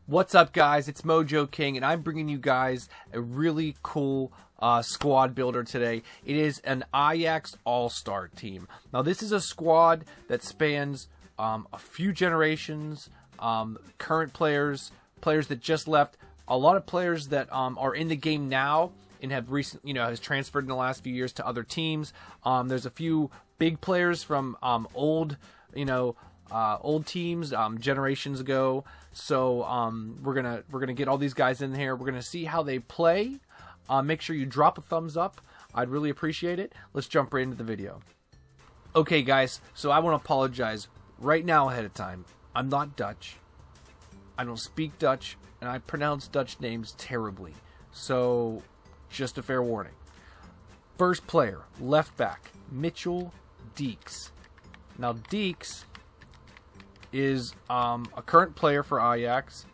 What's up, guys? It's Mojo King, and I'm bringing you guys a really cool squad builder today. It is an Ajax All-Star team. Now, this is a squad that spans a few generations, current players, players that just left, a lot of players that are in the game now and have has transferred in the last few years to other teams. There's a few big players from old teams generations ago. So we're gonna get all these guys in here. We're gonna see how they play. Make sure you drop a thumbs up. I'd really appreciate it. Let's jump right into the video. Okay, guys. So I want to apologize right now ahead of time. I'm not Dutch. I don't speak Dutch, and I pronounce Dutch names terribly. So just a fair warning. First player, left back, Mitchell Deeks. Now Deeks is a current player for Ajax.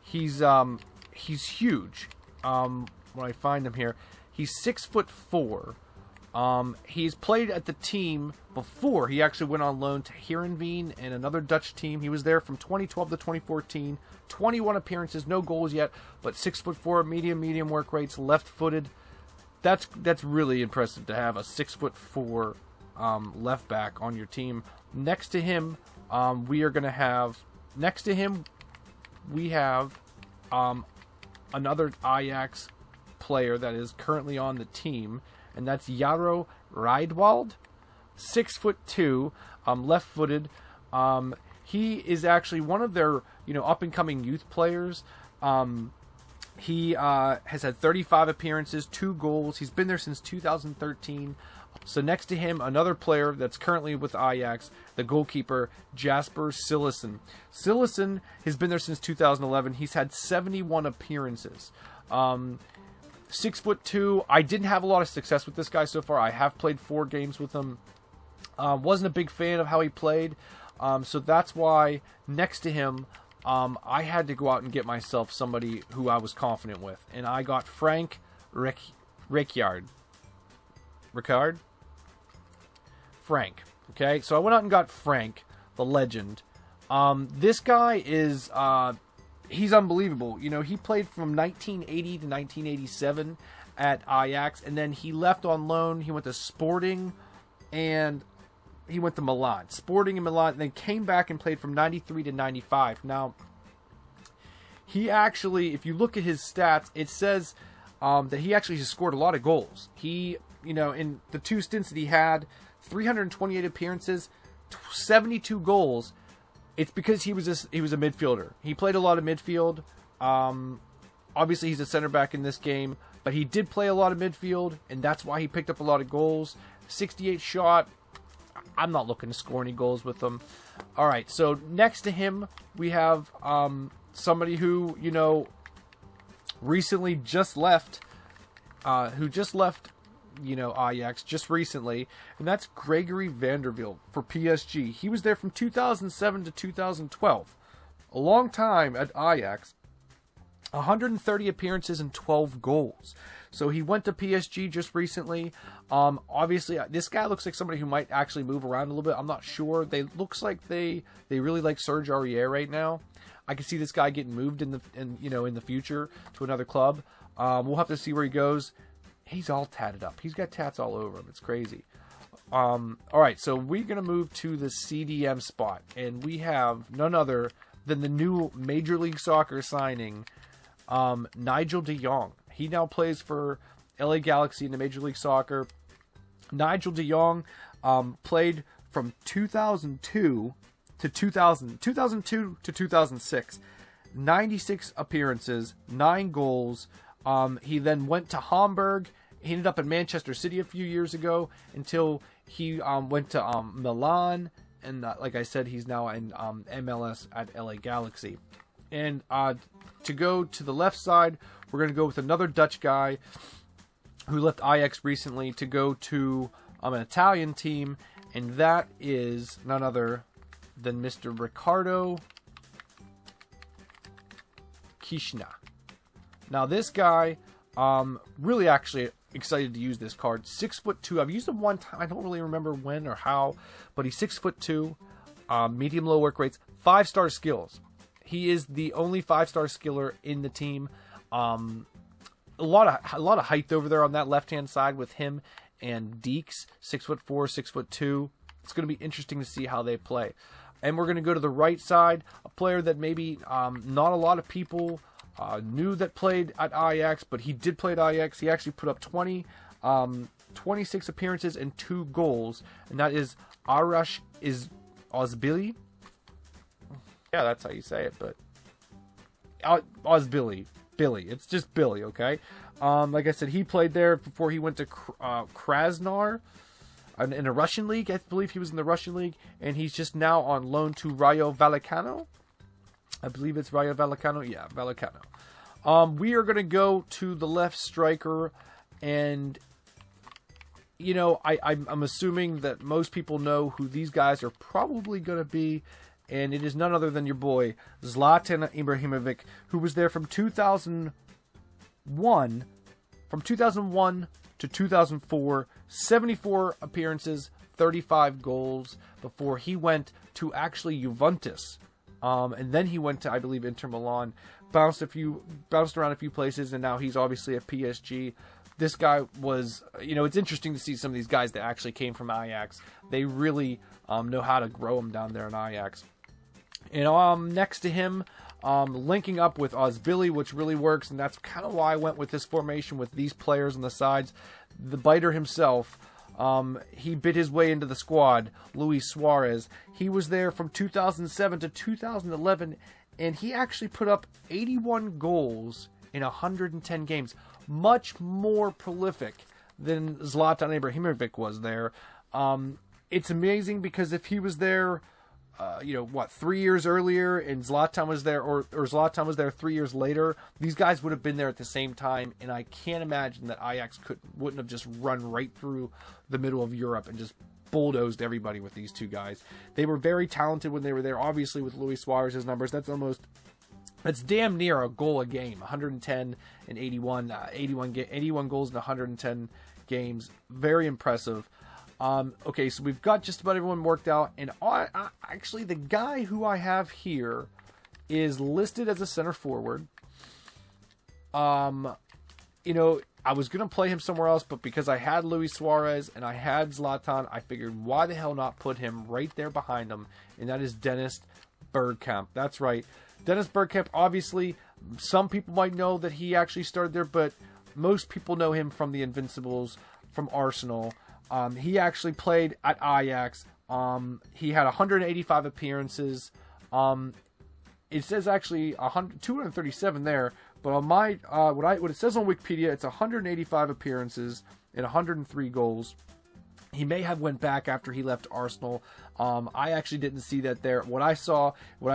He's huge. When I find him here, he's 6'4". He's played at the team before. He actually went on loan to Heerenveen and another Dutch team. He was there from 2012 to 2014. 21 appearances, no goals yet, but 6'4", medium work rates, left-footed. That's really impressive to have a 6'4" left back on your team. Next to him, we have another Ajax player that is currently on the team, and that's Jaro Rijdwald, 6'2", left-footed. He is actually one of their up-and-coming youth players. He has had 35 appearances, 2 goals. He's been there since 2013. So next to him, another player that's currently with Ajax, the goalkeeper, Jasper Cillessen. Cillessen has been there since 2011. He's had 71 appearances. 6'2". I didn't have a lot of success with this guy so far. I have played 4 games with him. Wasn't a big fan of how he played. So that's why next to him, I had to go out and get myself somebody who I was confident with. And I got Frank Rijkaard. Frank. Okay, so I went out and got Frank, the legend. This guy is, he's unbelievable. He played from 1980 to 1987 at Ajax, and then he left on loan. He went to Sporting, and he went to Milan. Sporting and Milan, and then came back and played from 93 to 95. Now, he actually, if you look at his stats, it says that he actually has scored a lot of goals. He, in the 2 stints that he had, 328 appearances, 72 goals. It's because he was a midfielder. He played a lot of midfield. Obviously, he's a center back in this game, but he did play a lot of midfield, and that's why he picked up a lot of goals. 68 shot. I'm not looking to score any goals with him. All right, so next to him, we have somebody who, recently just left, Ajax just recently, and that's Gregory Vandervelde for PSG. He was there from 2007 to 2012. A long time at Ajax. 130 appearances and 12 goals. So he went to PSG just recently. Obviously, this guy looks like somebody who might actually move around a little bit. I'm not sure. Looks like they really like Serge Aurier right now. I can see this guy getting moved in the future to another club. We'll have to see where he goes. He's all tatted up. He's got tats all over him. It's crazy. All right, so we're going to move to the CDM spot. And we have none other than the new Major League Soccer signing, Nigel de Jong. He now plays for LA Galaxy in the Major League Soccer. Nigel de Jong played from 2002 to 2006. 96 appearances, 9 goals. He then went to Hamburg. He ended up in Manchester City a few years ago until he went to Milan. And like I said, he's now in MLS at LA Galaxy. And to go to the left side, we're going to go with another Dutch guy who left Ajax recently to go to an Italian team. And that is none other than Mr. Riccardo Kishna. Now this guy, really actually excited to use this card. 6'2". I've used him one time. I don't really remember when or how, but he's 6'2". Medium low work rates, 5-star skills. He is the only 5-star skiller in the team. A lot of height over there on that left-hand side with him and Deeks, 6'4", 6'2". It's going to be interesting to see how they play. And we're going to go to the right side, a player that maybe not a lot of people knew that played at Ajax, but he did play at Ajax. He actually put up 26 appearances and 2 goals, and that is Arash Ozbili. Yeah, that's how you say it, but Ozbili. Billy. It's just Billy, okay? Like I said, he played there before he went to Krasnodar in a Russian league. I believe he was in the Russian league, and he's just now on loan to Rayo Vallecano. I believe it's Rayo Vallecano. Yeah, Vallecano. We are going to go to the left striker, and you know, I'm assuming that most people know who these guys are probably going to be, and it is none other than your boy Zlatan Ibrahimovic, who was there from 2001 to 2004, 74 appearances, 35 goals before he went to actually Juventus. And then he went to, I believe, Inter Milan, bounced around a few places, and now he's obviously at PSG. This guy was, you know, it's interesting to see some of these guys that actually came from Ajax. They really know how to grow them down there in Ajax. And next to him, linking up with Ozbili, which really works, and that's kind of why I went with this formation with these players on the sides. The biter himself, he bit his way into the squad, Luis Suarez. He was there from 2007 to 2011, and he actually put up 81 goals in 110 games. Much more prolific than Zlatan Ibrahimovic was there. It's amazing because if he was there, 3 years earlier, and Zlatan was there, or Zlatan was there 3 years later, these guys would have been there at the same time, and I can't imagine that Ajax wouldn't have just run right through the middle of Europe and just bulldozed everybody with these two guys. They were very talented when they were there. Obviously, with Luis Suarez's numbers, that's damn near a goal a game. 110 and 81 goals in 110 games. Very impressive. Okay, so we've got just about everyone worked out, and actually the guy who I have here is listed as a center forward. You know, I was going to play him somewhere else, but because I had Luis Suarez and I had Zlatan, I figured why the hell not put him right there behind him, and that is Dennis Bergkamp. That's right. Dennis Bergkamp, obviously, some people might know that he actually started there, but most people know him from the Invincibles, from Arsenal. He actually played at Ajax. He had 185 appearances. It says actually 237 there, but on my what it says on Wikipedia, it's 185 appearances and 103 goals. He may have went back after he left Arsenal. I actually didn't see that there. What I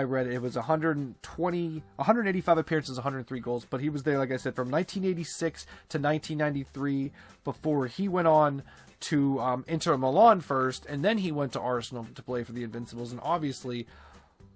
read, it was 185 appearances, 103 goals. But he was there, like I said, from 1986 to 1993 before he went on to Inter Milan first, and then he went to Arsenal to play for the Invincibles. And obviously,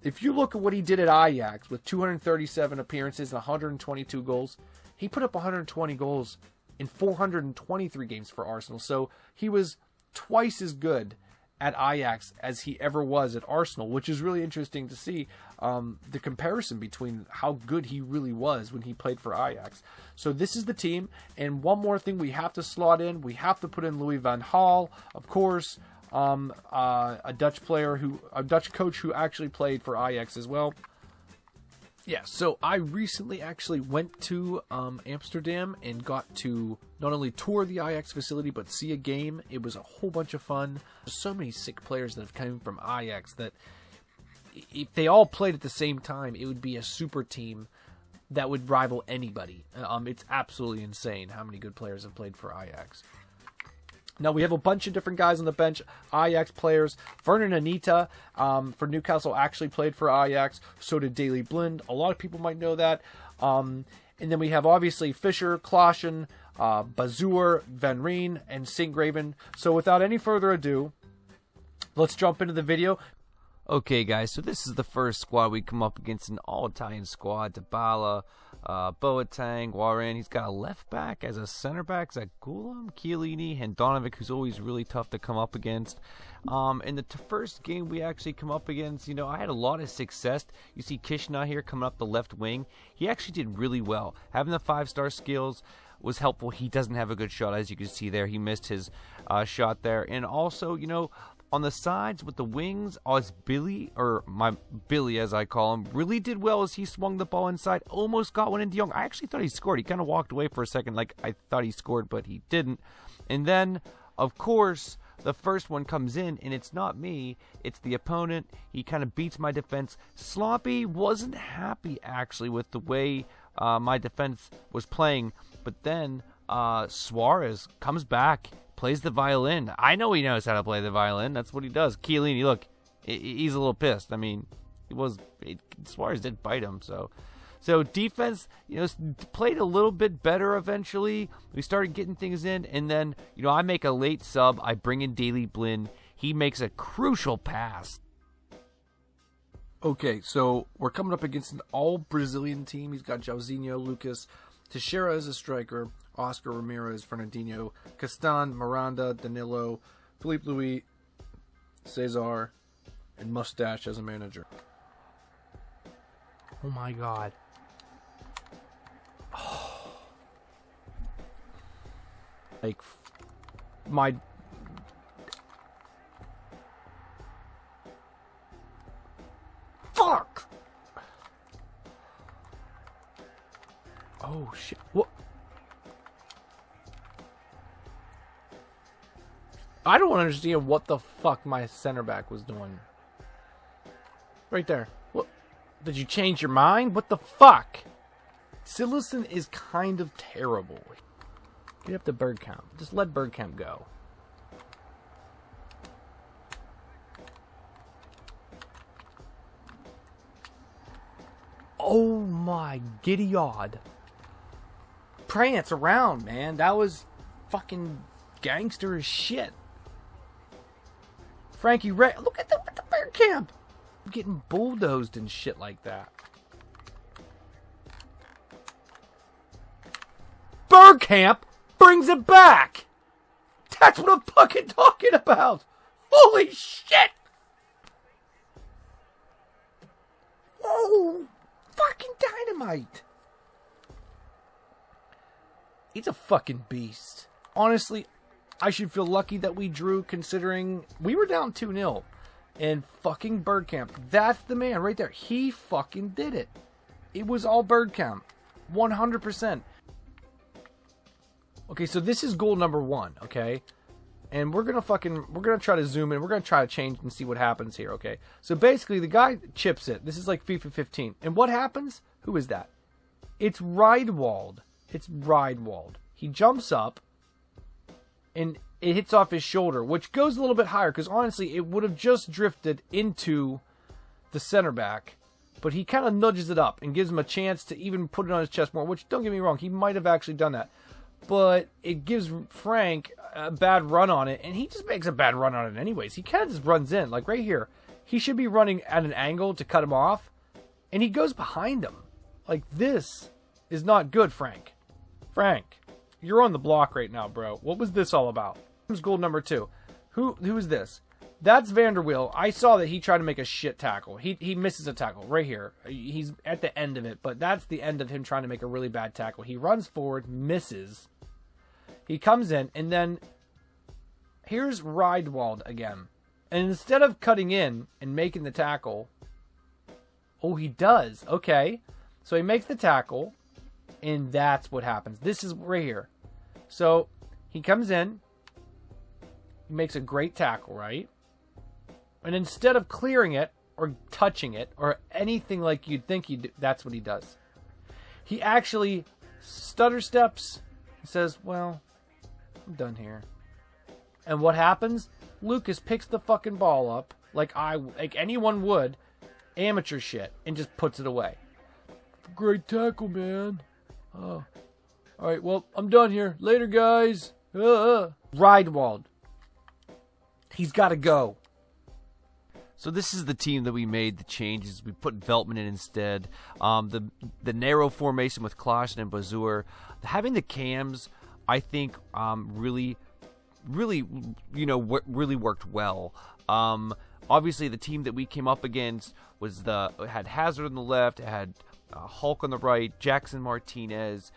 if you look at what he did at Ajax with 237 appearances and 122 goals, he put up 120 goals in 423 games for Arsenal. So he was twice as good at Ajax as he ever was at Arsenal, which is really interesting to see the comparison between how good he really was when he played for Ajax. So this is the team, and one more thing we have to slot in. We have to put in Louis van Gaal, of course, a Dutch coach who actually played for Ajax as well. Yeah, so I recently actually went to Amsterdam and got to not only tour the Ajax facility, but see a game. It was a whole bunch of fun. There's so many sick players that have come from Ajax that if they all played at the same time, it would be a super team that would rival anybody. It's absolutely insane how many good players have played for Ajax. Now, we have a bunch of different guys on the bench, Ajax players. Vernon Anita for Newcastle actually played for Ajax. So did Daley Blind. A lot of people might know that. And then we have, obviously, Fischer, Klaassen, Bazoer, Van Rijn, and Sint-Graven. So without any further ado, let's jump into the video. Okay, guys, so this is the first squad we come up against, an all-Italian squad. Dybala, Boateng, Warren. He's got a left back as a center back. Is that Gulam, Chiellini, Handanovic, who's always really tough to come up against. In the first game we actually come up against, I had a lot of success. You see Kishna here coming up the left wing. He actually did really well. Having the 5-star skills was helpful. He doesn't have a good shot, as you can see there. He missed his shot there. And also, on the sides with the wings, Billy, or my Billy as I call him, really did well as he swung the ball inside. Almost got one in De Jong. I actually thought he scored. He kind of walked away for a second like I thought he scored, but he didn't. And then, of course, the first one comes in, and it's not me. It's the opponent. He kind of beats my defense. Sloppy wasn't happy, actually, with the way my defense was playing. But then Suarez comes back, plays the violin. I know he knows how to play the violin. That's what he does. Chiellini, look, he's a little pissed. I mean, Suarez did bite him. So defense, played a little bit better eventually. We started getting things in, and then, I make a late sub. I bring in Daley Blind. He makes a crucial pass. Okay, so we're coming up against an all-Brazilian team. He's got Jairzinho, Lucas, Teixeira as a striker, Oscar Ramirez, Fernandinho, Castan, Miranda, Danilo, Felipe Luis, Cesar, and Mustache as a manager. Oh my god. Oh. Like, my... Fuck! Oh shit. What? I don't understand what the fuck my center back was doing. Right there. What? Did you change your mind? What the fuck? Sillerson is kind of terrible. Get up to Bergkamp. Just let Bergkamp go. Oh my giddy odd. Prance around, man. That was fucking gangster as shit. Frankie Ray, look at the Bergkamp. I'm getting bulldozed and shit like that. Bergkamp brings it back. That's what I'm fucking talking about. Holy shit. Whoa. Fucking dynamite. He's a fucking beast. Honestly, I should feel lucky that we drew, considering we were down 2-0. And fucking Bergkamp, that's the man right there. He fucking did it. It was all Bergkamp. 100%. Okay, so this is goal number 1, okay? And we're gonna try to zoom in. We're gonna try to change and see what happens here, okay? So basically, the guy chips it. This is like FIFA 15. And what happens? Who is that? It's Riedwald. It's Riedwald. He jumps up, and it hits off his shoulder, which goes a little bit higher, because honestly, it would have just drifted into the center back. But he kind of nudges it up and gives him a chance to even put it on his chest more, which, don't get me wrong, he might have actually done that. But it gives Frank a bad run on it, and he just makes a bad run on it anyways. He kind of just runs in, like right here. He should be running at an angle to cut him off, and he goes behind him. Like, this is not good, Frank. Frank, you're on the block right now, bro. What was this all about? This is goal number 2. Who is this? That's Vanderweel. I saw that he tried to make a shit tackle. He misses a tackle right here. He's at the end of it, but that's the end of him trying to make a really bad tackle. He runs forward, misses. He comes in, and then here's Riedwald again. And instead of cutting in and making the tackle, oh, he does. Okay. So he makes the tackle, and that's what happens. This is right here. So he comes in, he makes a great tackle, right? And instead of clearing it or touching it or anything like you'd think he'd do, that's what he does. He actually stutter steps and says, well, I'm done here. And what happens? Lucas picks the fucking ball up like anyone would, amateur shit, and just puts it away. Great tackle, man. Oh. All right, well, I'm done here. Later, guys. Riedwald. He's got to go. So this is the team that we made the changes. We put Veltman in instead. The narrow formation with Klaassen and Bazoer. Having the cams, I think, really worked well. Obviously, the team that we came up against had Hazard on the left, it had Hulk on the right, Jackson Martinez,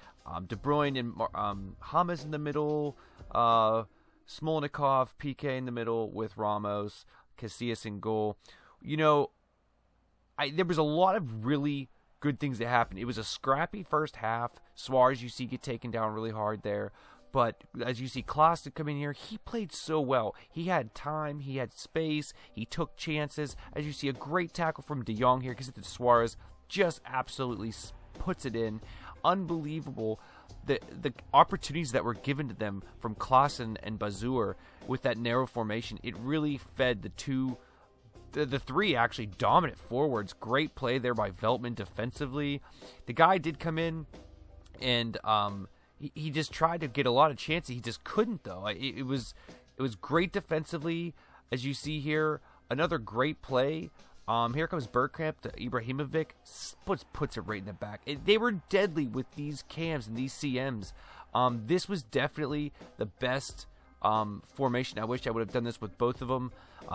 De Bruyne and James in the middle, Smolnikov, PK in the middle with Ramos, Casillas in goal. There was a lot of really good things that happened. It was a scrappy first half. Suarez, you see, get taken down really hard there. But as you see Klaassen come in here, he played so well. He had time, he had space, he took chances. As you see, a great tackle from De Jong here because Suarez just absolutely puts it in. Unbelievable. The opportunities that were given to them from Klaassen and Bazoer with that narrow formation, it really fed the three actually dominant forwards. Great play there by Veltman defensively. The guy did come in and he just tried to get a lot of chances. He just couldn't, though. It was great defensively, as you see here. Another great play. Here comes Bergkamp to Ibrahimovic. Puts it right in the back. They were deadly with these cams and these CMs. This was definitely the best formation. I wish I would have done this with both of them.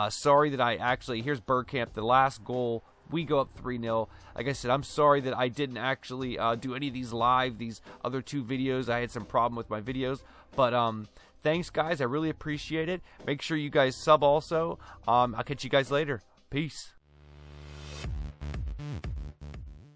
Sorry that here's Bergkamp, the last goal. We go up 3-0. Like I said, I'm sorry that I didn't actually do any of these live, these other two videos. I had some problem with my videos. But thanks, guys. I really appreciate it. Make sure you guys sub also. I'll catch you guys later. Peace.